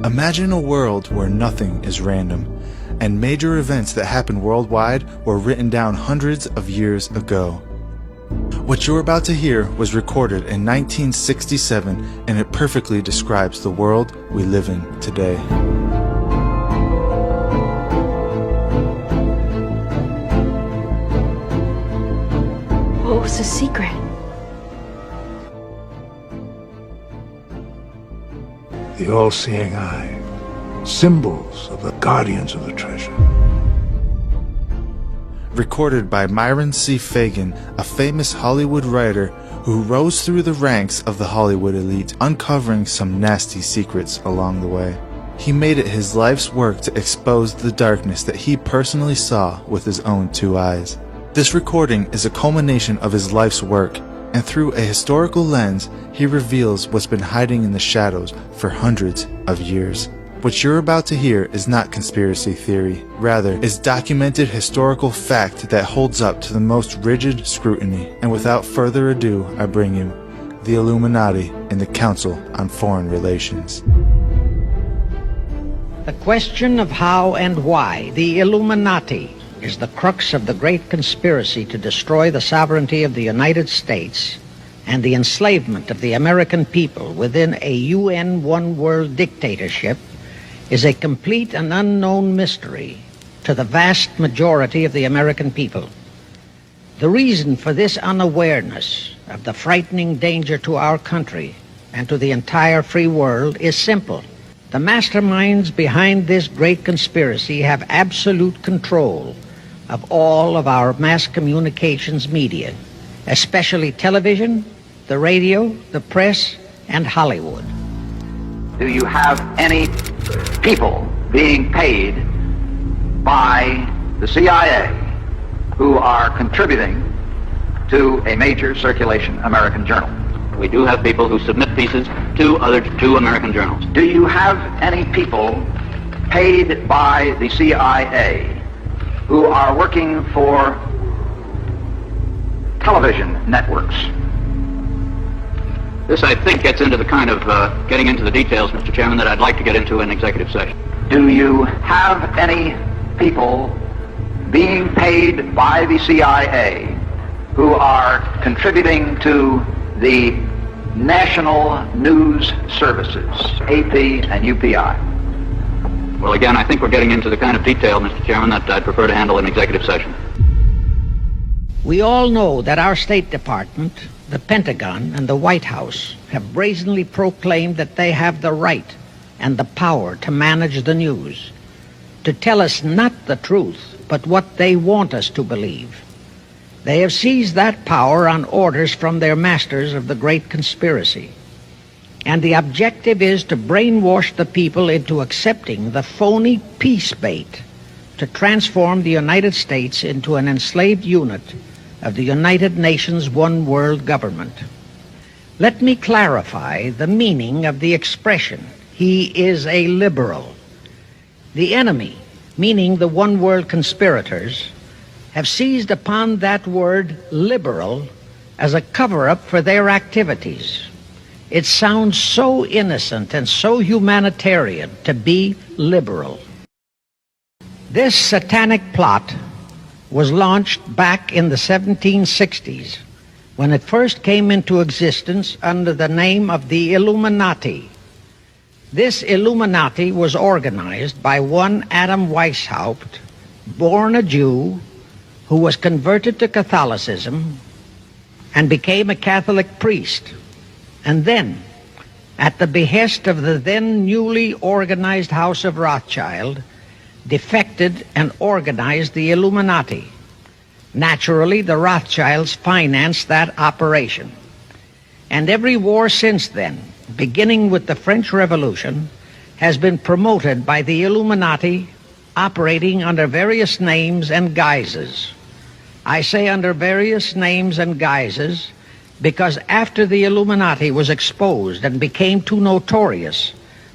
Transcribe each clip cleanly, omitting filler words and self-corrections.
Imagine a world where nothing is random, and major events that happen worldwide were written down hundreds of years ago. What you're about to hear was recorded in 1967, and it perfectly describes the world we live in today. What was the secret? The all-seeing eye, symbols of the guardians of the treasure. Recorded by Myron C. Fagan, a famous Hollywood writer who rose through the ranks of the Hollywood elite, uncovering some nasty secrets along the way. He made it his life's work to expose the darkness that he personally saw with his own two eyes. This recording is a culmination of his life's work, and through a historical lens, he reveals what's been hiding in the shadows for hundreds of years. What you're about to hear is not conspiracy theory, rather is documented historical fact that holds up to the most rigid scrutiny. And without further ado, I bring you the Illuminati and the Council on Foreign Relations. The question of how and why the Illuminati is the crux of the great conspiracy to destroy the sovereignty of the United States and the enslavement of the American people within a UN one-world dictatorship is a complete and unknown mystery to the vast majority of the American people. The reason for this unawareness of the frightening danger to our country and to the entire free world is simple. The masterminds behind this great conspiracy have absolute control of all of our mass communications media, especially television, the radio, the press, and Hollywood. Do you have any people being paid by the CIA who are contributing to a major circulation American journal? We do have people who submit pieces to two American journals. Do you have any people paid by the CIA who are working for television networks? This, I think, gets into the kind of getting into the details, Mr. Chairman, that I'd like to get into in executive session. Do you have any people being paid by the CIA who are contributing to the national news services, AP and UPI? Well, again, I think we're getting into the kind of detail, Mr. Chairman, that I'd prefer to handle in executive session. We all know that our State Department, the Pentagon, and the White House have brazenly proclaimed that they have the right and the power to manage the news, to tell us not the truth, but what they want us to believe. They have seized that power on orders from their masters of the great conspiracy. And the objective is to brainwash the people into accepting the phony peace bait to transform the United States into an enslaved unit of the United Nations one world government. Let me clarify the meaning of the expression, "he is a liberal." The enemy, meaning the one world conspirators, have seized upon that word liberal as a cover-up for their activities. It sounds so innocent and so humanitarian to be liberal. This satanic plot was launched back in the 1760s when it first came into existence under the name of the Illuminati. This Illuminati was organized by one Adam Weishaupt, born a Jew, who was converted to Catholicism and became a Catholic priest, and then, at the behest of the then newly organized House of Rothschild, defected and organized the Illuminati. Naturally, the Rothschilds financed that operation. And every war since then, beginning with the French Revolution, has been promoted by the Illuminati, operating under various names and guises. I say under various names and guises because after the Illuminati was exposed and became too notorious,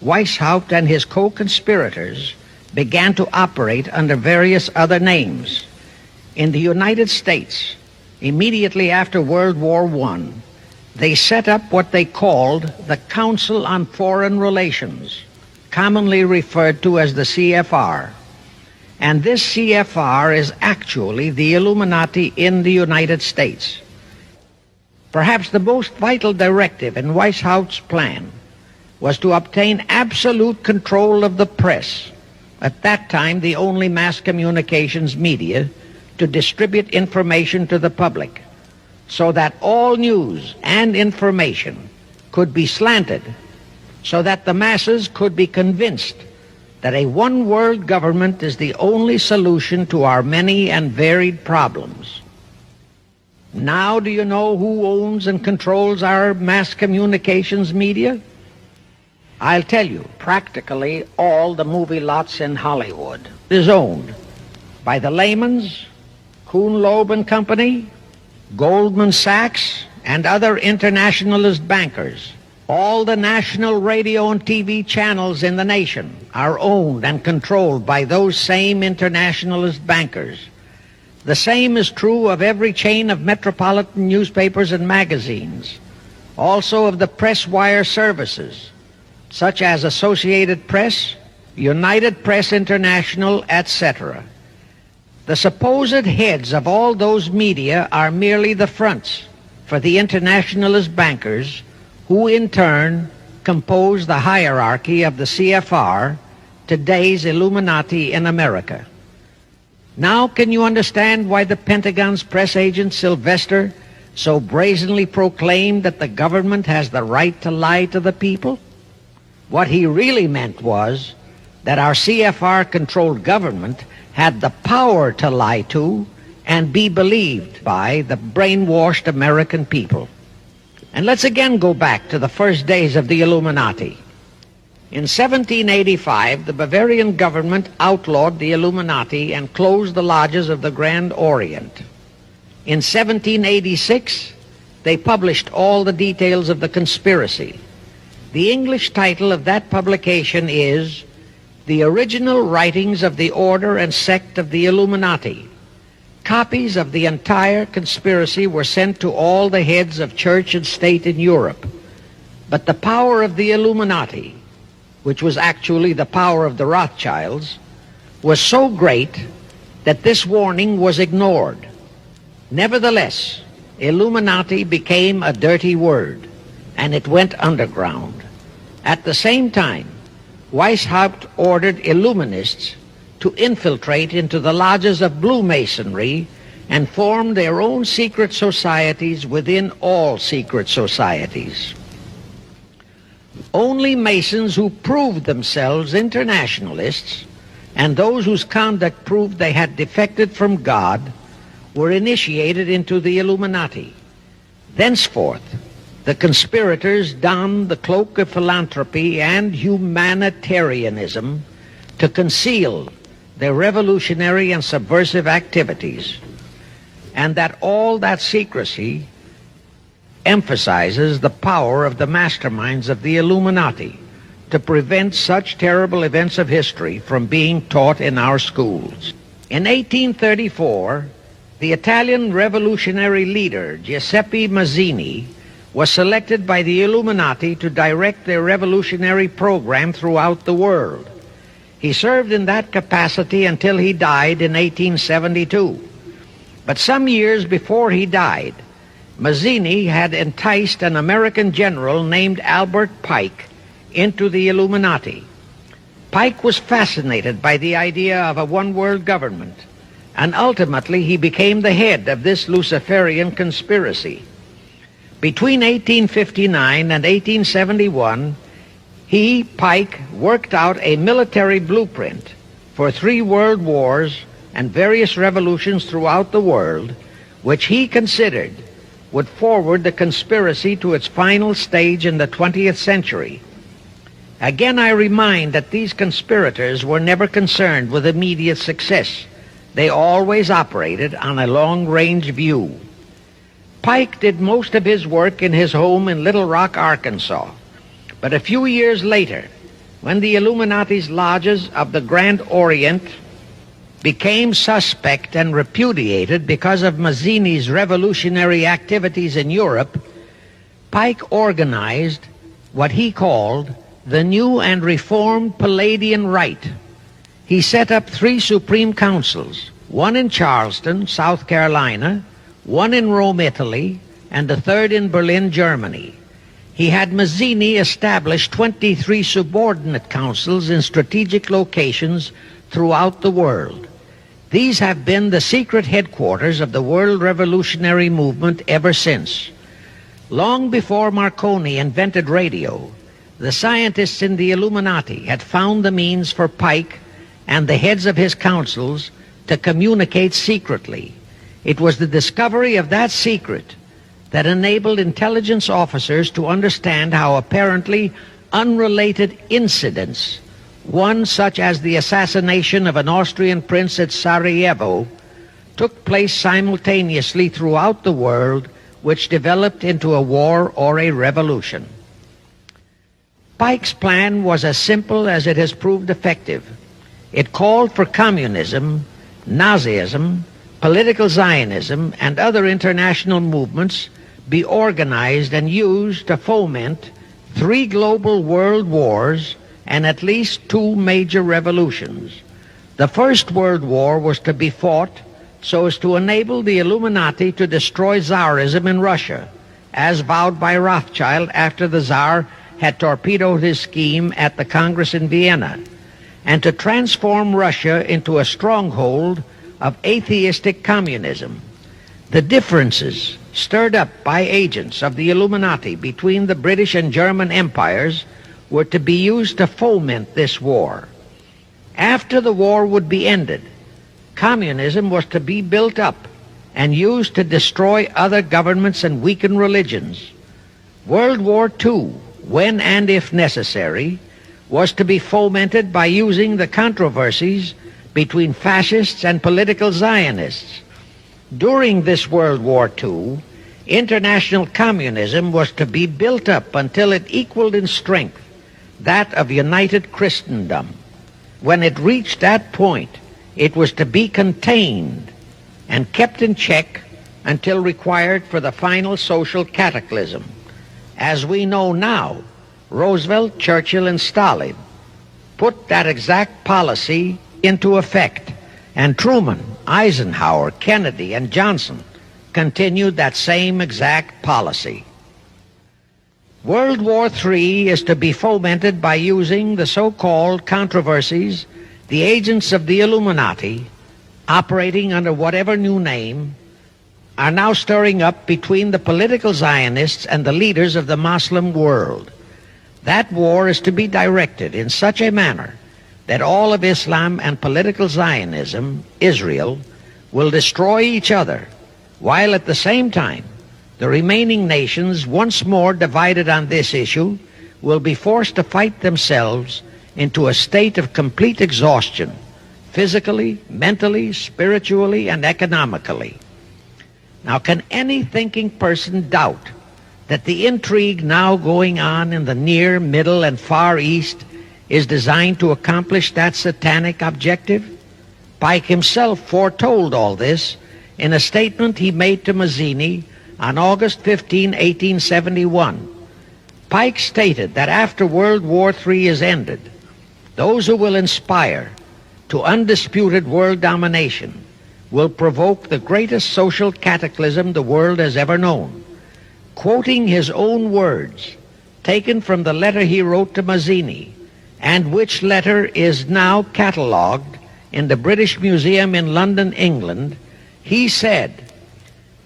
Weishaupt and his co-conspirators began to operate under various other names. In the United States, immediately after World War I, they set up what they called the Council on Foreign Relations, commonly referred to as the CFR. And this CFR is actually the Illuminati in the United States. Perhaps the most vital directive in Weishaupt's plan was to obtain absolute control of the press, at that time the only mass communications media, to distribute information to the public, so that all news and information could be slanted, so that the masses could be convinced that a one-world government is the only solution to our many and varied problems. Now do you know who owns and controls our mass communications media? I'll tell you, practically all the movie lots in Hollywood is owned by the Lehmans, Kuhn Loeb and Company, Goldman Sachs, and other internationalist bankers. All the national radio and TV channels in the nation are owned and controlled by those same internationalist bankers. The same is true of every chain of metropolitan newspapers and magazines, also of the press wire services, such as Associated Press, United Press International, etc. The supposed heads of all those media are merely the fronts for the internationalist bankers, who in turn compose the hierarchy of the CFR, today's Illuminati in America. Now can you understand why the Pentagon's press agent Sylvester so brazenly proclaimed that the government has the right to lie to the people? What he really meant was that our CFR-controlled government had the power to lie to and be believed by the brainwashed American people. And let's again go back to the first days of the Illuminati. In 1785, the Bavarian government outlawed the Illuminati and closed the lodges of the Grand Orient. In 1786, they published all the details of the conspiracy. The English title of that publication is The Original Writings of the Order and Sect of the Illuminati. Copies of the entire conspiracy were sent to all the heads of church and state in Europe. But the power of the Illuminati, which was actually the power of the Rothschilds, was so great that this warning was ignored. Nevertheless, Illuminati became a dirty word, and it went underground. At the same time, Weishaupt ordered Illuminists to infiltrate into the lodges of Blue Masonry and form their own secret societies within all secret societies. Only Masons who proved themselves internationalists and those whose conduct proved they had defected from God were initiated into the Illuminati. Thenceforth, the conspirators donned the cloak of philanthropy and humanitarianism to conceal their revolutionary and subversive activities, and that all that secrecy emphasizes the power of the masterminds of the Illuminati to prevent such terrible events of history from being taught in our schools. In 1834, the Italian revolutionary leader Giuseppe Mazzini was selected by the Illuminati to direct their revolutionary program throughout the world. He served in that capacity until he died in 1872. But some years before he died, Mazzini had enticed an American general named Albert Pike into the Illuminati. Pike was fascinated by the idea of a one-world government, and ultimately he became the head of this Luciferian conspiracy. Between 1859 and 1871, he, Pike, worked out a military blueprint for 3 world wars and various revolutions throughout the world, which he considered would forward the conspiracy to its final stage in the 20th century. Again, I remind that these conspirators were never concerned with immediate success. They always operated on a long-range view. Pike did most of his work in his home in Little Rock, Arkansas. But a few years later, when the Illuminati's lodges of the Grand Orient became suspect and repudiated because of Mazzini's revolutionary activities in Europe, Pike organized what he called the new and reformed Palladian Rite. He set up 3 supreme councils, one in Charleston, South Carolina, one in Rome, Italy, and the third in Berlin, Germany. He had Mazzini establish 23 subordinate councils in strategic locations throughout the world. These have been the secret headquarters of the world revolutionary movement ever since. Long before Marconi invented radio, the scientists in the Illuminati had found the means for Pike and the heads of his councils to communicate secretly. It was the discovery of that secret that enabled intelligence officers to understand how apparently unrelated incidents, one such as the assassination of an Austrian prince at Sarajevo, took place simultaneously throughout the world, which developed into a war or a revolution. Pike's plan was as simple as it has proved effective. It called for communism, Nazism, political Zionism, and other international movements be organized and used to foment 3 global world wars and at least 2 major revolutions. The First World War was to be fought so as to enable the Illuminati to destroy Tsarism in Russia, as vowed by Rothschild after the Tsar had torpedoed his scheme at the Congress in Vienna, and to transform Russia into a stronghold of atheistic communism. The differences stirred up by agents of the Illuminati between the British and German empires were to be used to foment this war. After the war would be ended, communism was to be built up and used to destroy other governments and weaken religions. World War II, when and if necessary, was to be fomented by using the controversies between fascists and political Zionists. During this World War II, international communism was to be built up until it equaled in strength that of united Christendom. When it reached that point, it was to be contained and kept in check until required for the final social cataclysm. As we know now, Roosevelt, Churchill, and Stalin put that exact policy into effect, and Truman, Eisenhower, Kennedy, and Johnson continued that same exact policy. World War III is to be fomented by using the so-called controversies the agents of the Illuminati, operating under whatever new name, are now stirring up between the political Zionists and the leaders of the Muslim world. That war is to be directed in such a manner that all of Islam and political Zionism, Israel, will destroy each other, while at the same time the remaining nations, once more divided on this issue, will be forced to fight themselves into a state of complete exhaustion, physically, mentally, spiritually, and economically. Now, can any thinking person doubt that the intrigue now going on in the Near, Middle, and Far East is designed to accomplish that satanic objective? Pike himself foretold all this in a statement he made to Mazzini on August 15, 1871. Pike stated that after World War III is ended, those who will inspire to undisputed world domination will provoke the greatest social cataclysm the world has ever known. Quoting his own words, taken from the letter he wrote to Mazzini, and which letter is now catalogued in the British Museum in London, England, he said,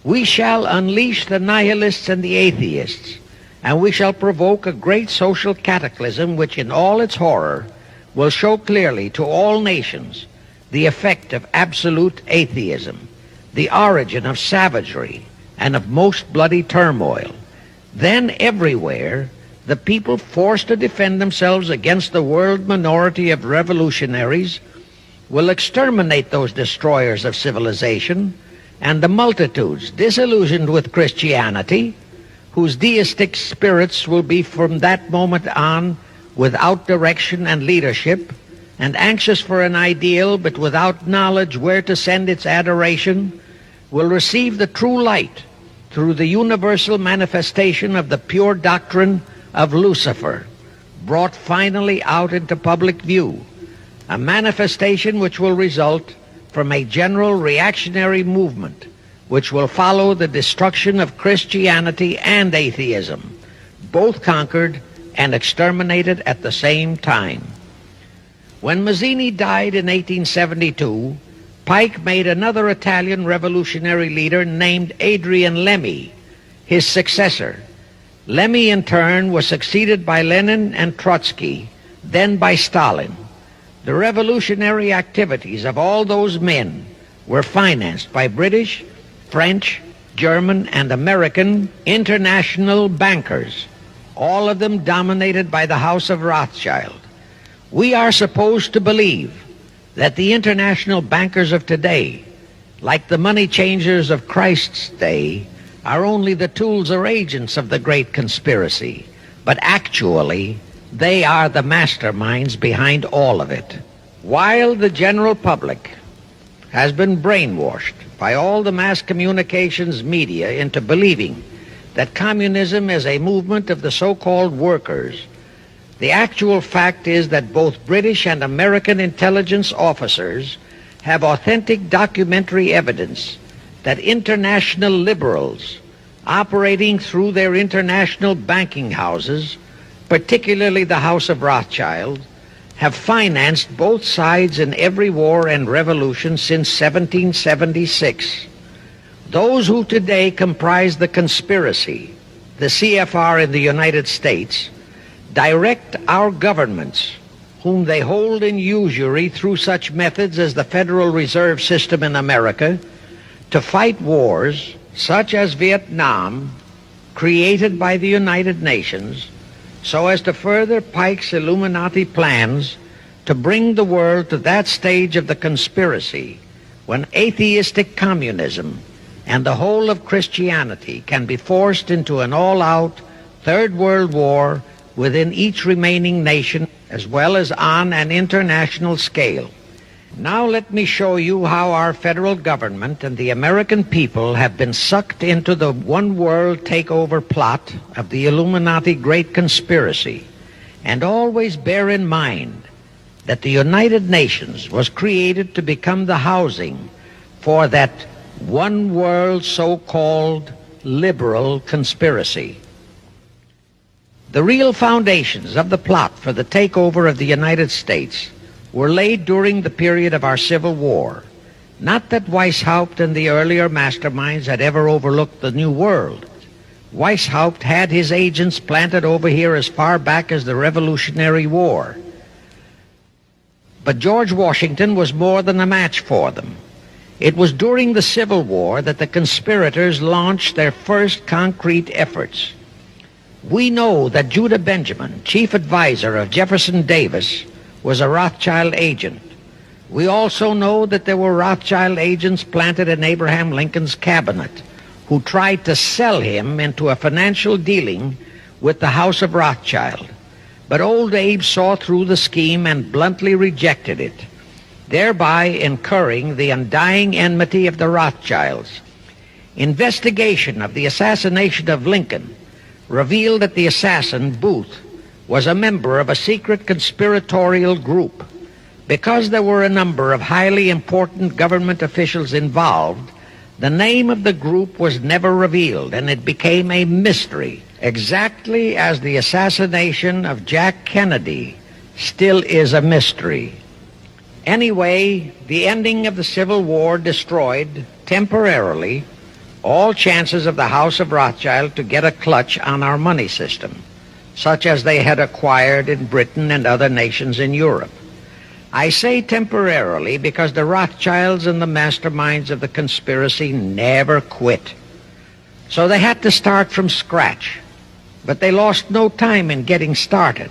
"We shall unleash the nihilists and the atheists, and we shall provoke a great social cataclysm which in all its horror will show clearly to all nations the effect of absolute atheism, the origin of savagery and of most bloody turmoil. Then everywhere the people forced to defend themselves against the world minority of revolutionaries will exterminate those destroyers of civilization, and the multitudes disillusioned with Christianity, whose deistic spirits will be from that moment on without direction and leadership, and anxious for an ideal but without knowledge where to send its adoration, will receive the true light through the universal manifestation of the pure doctrine of Lucifer, brought finally out into public view, a manifestation which will result from a general reactionary movement which will follow the destruction of Christianity and atheism, both conquered and exterminated at the same time. When Mazzini died in 1872, Pike made another Italian revolutionary leader named Adrian Lemmi his successor. Lemmi, in turn, was succeeded by Lenin and Trotsky, then by Stalin. The revolutionary activities of all those men were financed by British, French, German, and American international bankers, all of them dominated by the House of Rothschild. We are supposed to believe that the international bankers of today, like the money changers of Christ's day, are only the tools or agents of the great conspiracy, but actually they are the masterminds behind all of it. While the general public has been brainwashed by all the mass communications media into believing that communism is a movement of the so-called workers, the actual fact is that both British and American intelligence officers have authentic documentary evidence that international liberals operating through their international banking houses, particularly the House of Rothschild, have financed both sides in every war and revolution since 1776. Those who today comprise the conspiracy, the CFR in the United States, direct our governments, whom they hold in usury through such methods as the Federal Reserve System in America, to fight wars such as Vietnam, created by the United Nations, so as to further Pike's Illuminati plans to bring the world to that stage of the conspiracy when atheistic communism and the whole of Christianity can be forced into an all-out Third World War within each remaining nation, as well as on an international scale. Now let me show you how our federal government and the American people have been sucked into the one-world takeover plot of the Illuminati Great Conspiracy. And always bear in mind that the United Nations was created to become the housing for that one-world so-called liberal conspiracy. The real foundations of the plot for the takeover of the United States were laid during the period of our Civil War. Not that Weishaupt and the earlier masterminds had ever overlooked the New World. Weishaupt had his agents planted over here as far back as the Revolutionary War. But George Washington was more than a match for them. It was during the Civil War that the conspirators launched their first concrete efforts. We know that Judah Benjamin, chief advisor of Jefferson Davis, was a Rothschild agent. We also know that there were Rothschild agents planted in Abraham Lincoln's cabinet who tried to sell him into a financial dealing with the House of Rothschild. But old Abe saw through the scheme and bluntly rejected it, thereby incurring the undying enmity of the Rothschilds. Investigation of the assassination of Lincoln revealed that the assassin, Booth, was a member of a secret conspiratorial group. Because there were a number of highly important government officials involved, the name of the group was never revealed, and it became a mystery, exactly as the assassination of Jack Kennedy still is a mystery. Anyway, the ending of the Civil War destroyed, temporarily, all chances of the House of Rothschild to get a clutch on our money system, such as they had acquired in Britain and other nations in Europe. I say temporarily because the Rothschilds and the masterminds of the conspiracy never quit. So they had to start from scratch, but they lost no time in getting started.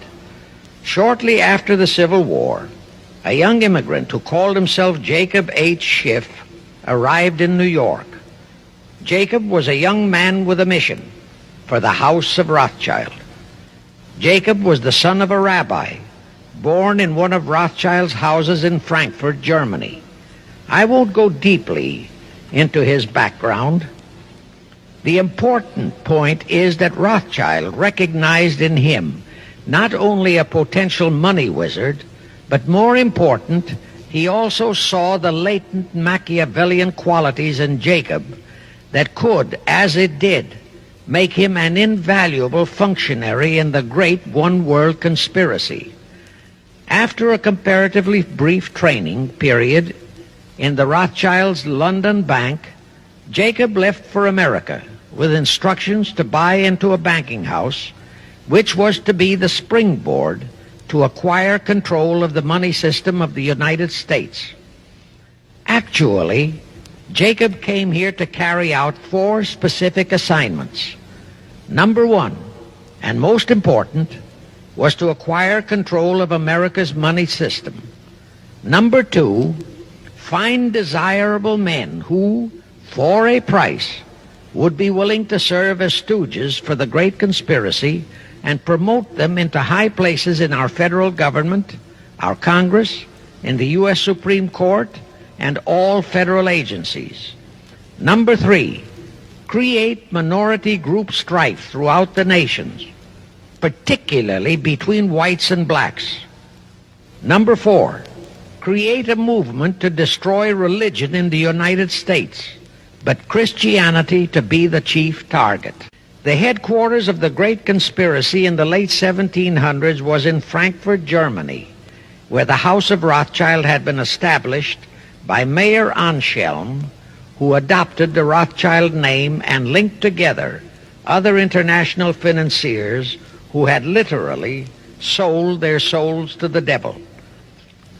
Shortly after the Civil War, a young immigrant who called himself Jacob H. Schiff arrived in New York. Jacob was a young man with a mission for the House of Rothschild. Jacob was the son of a rabbi, born in one of Rothschild's houses in Frankfurt, Germany. I won't go deeply into his background. The important point is that Rothschild recognized in him not only a potential money wizard, but more important, he also saw the latent Machiavellian qualities in Jacob that could, as it did, make him an invaluable functionary in the great one-world conspiracy. After a comparatively brief training period in the Rothschilds' London bank, Jacob left for America with instructions to buy into a banking house, which was to be the springboard to acquire control of the money system of the United States. Actually, Jacob came here to carry out 4 specific assignments. Number 1, and most important, was to acquire control of America's money system. Number 2, find desirable men who, for a price, would be willing to serve as stooges for the great conspiracy and promote them into high places in our federal government, our Congress, in the U.S. Supreme Court, and all federal agencies. Number 3, create minority group strife throughout the nations, particularly between whites and blacks. Number 4, create a movement to destroy religion in the United States, but Christianity to be the chief target. The headquarters of the great conspiracy in the late 1700s was in Frankfurt, Germany, where the House of Rothschild had been established by Mayer Anschelm, who adopted the Rothschild name and linked together other international financiers who had literally sold their souls to the devil.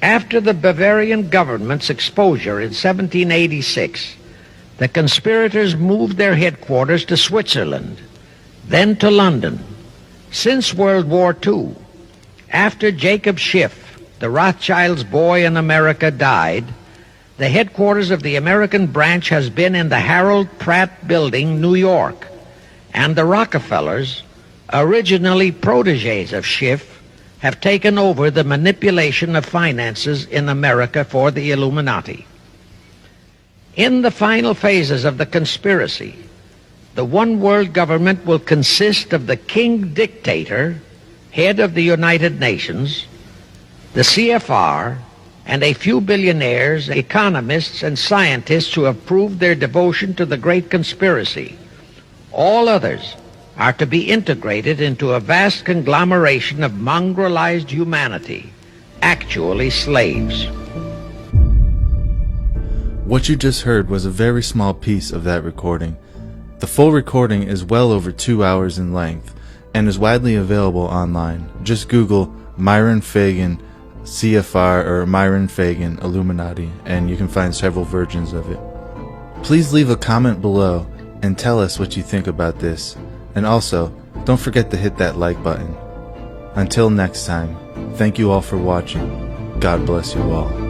After the Bavarian government's exposure in 1786, the conspirators moved their headquarters to Switzerland, then to London. Since World War II, after Jacob Schiff, the Rothschilds' boy in America, died, the headquarters of the American branch has been in the Harold Pratt Building, New York, and the Rockefellers, originally protégés of Schiff, have taken over the manipulation of finances in America for the Illuminati. In the final phases of the conspiracy, the one-world government will consist of the king dictator, head of the United Nations, the CFR, and a few billionaires, economists, and scientists who have proved their devotion to the great conspiracy. All others are to be integrated into a vast conglomeration of mongrelized humanity, actually slaves. What you just heard was a very small piece of that recording. The full recording is well over 2 hours in length and is widely available online. Just Google Myron Fagan CFR or Myron Fagan Illuminati and you can find several versions of it. Please leave a comment below and tell us what you think about this. And also, don't forget to hit that like button. Until next time, thank you all for watching. God bless you all.